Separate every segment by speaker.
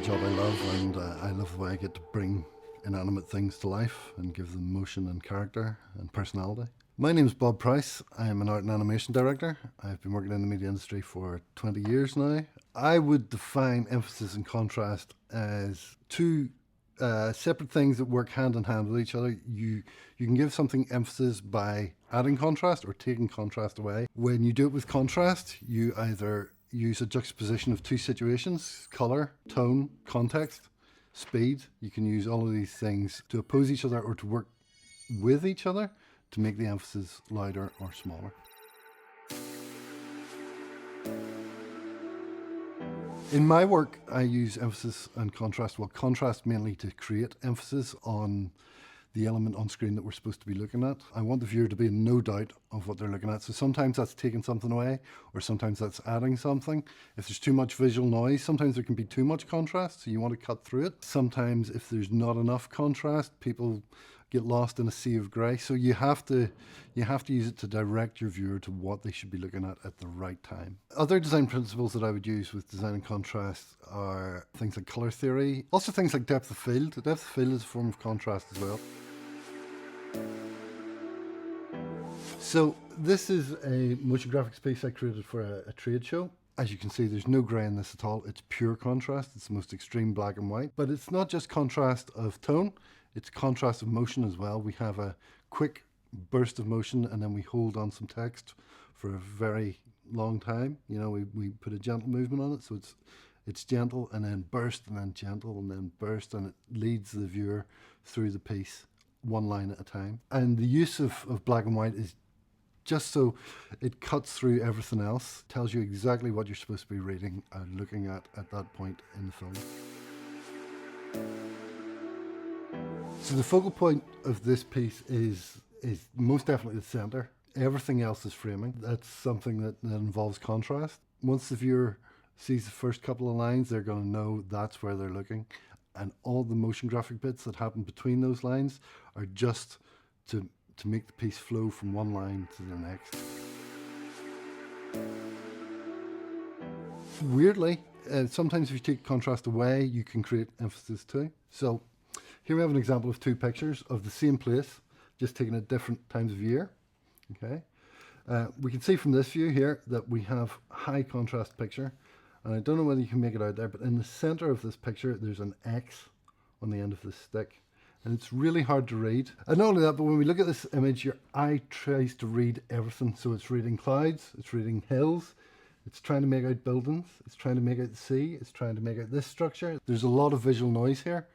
Speaker 1: job I love, and I love the way I get to bring inanimate things to life and give them motion and character and personality. My name is Bob Price. I am an art and animation director. I've been working in the media industry for 20 years now. I would define emphasis and contrast as two separate things that work hand in hand with each other. You can give something emphasis by adding contrast or taking contrast away. When you do it with contrast, you either use a juxtaposition of two situations: color, tone, context, speed. You can use all of these things to oppose each other or to work with each other to make the emphasis louder or smaller. In my work, I use emphasis and contrast. Well, contrast mainly to create emphasis on the element on screen that we're supposed to be looking at. I want the viewer to be in no doubt of what they're looking at. So sometimes that's taking something away, or sometimes that's adding something. If there's too much visual noise, sometimes there can be too much contrast, so you want to cut through it. Sometimes if there's not enough contrast, people get lost in a sea of grey. So you have to use it to direct your viewer to what they should be looking at the right time. Other design principles that I would use with design and contrast are things like colour theory, also things like depth of field. Depth of field is a form of contrast as well. So this is a motion graphics piece I created for a trade show. As you can see, there's no grey in this at all. It's pure contrast. It's the most extreme black and white. But it's not just contrast of tone, it's contrast of motion as well. We have a quick burst of motion and then we hold on some text for a very long time. You know, we put a gentle movement on it, so it's gentle and then burst and then gentle and then burst, and it leads the viewer through the piece one line at a time. And the use of black and white is just so it cuts through everything else, tells you exactly what you're supposed to be reading and looking at that point in the film. So the focal point of this piece is most definitely the center. Everything else is framing. That's something that involves contrast. Once the viewer sees the first couple of lines, they're going to know that's where they're looking. And all the motion graphic bits that happen between those lines are just to make the piece flow from one line to the next. Weirdly, sometimes if you take contrast away, you can create emphasis too. So here we have an example of two pictures of the same place, just taken at different times of year. Okay, we can see from this view here that we have high contrast picture, and I don't know whether you can make it out there, but in the center of this picture there's an X on the end of the stick, and it's really hard to read. And not only that, but when we look at this image, your eye tries to read everything. So it's reading clouds, it's reading hills, it's trying to make out buildings, it's trying to make out the sea, it's trying to make out this structure. There's a lot of visual noise here.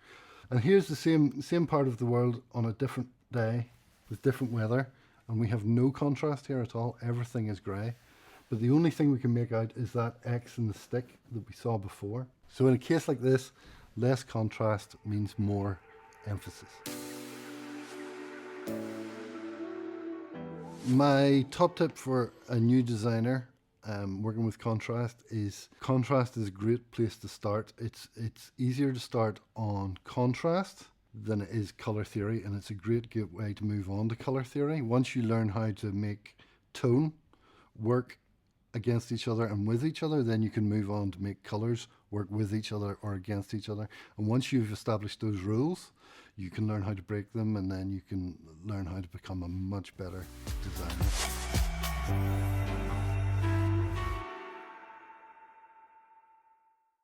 Speaker 1: And here's the same part of the world on a different day with different weather, and we have no contrast here at all. Everything is grey. But the only thing we can make out is that X in the stick that we saw before. So in a case like this, less contrast means more emphasis. My top tip for a new designer working with contrast is a great place to start. It's easier to start on contrast than it is color theory, and it's a great gateway to move on to color theory. Once you learn how to make tone work against each other and with each other, then you can move on to make colors work with each other or against each other. And once you've established those rules, you can learn how to break them, and then you can learn how to become a much better designer.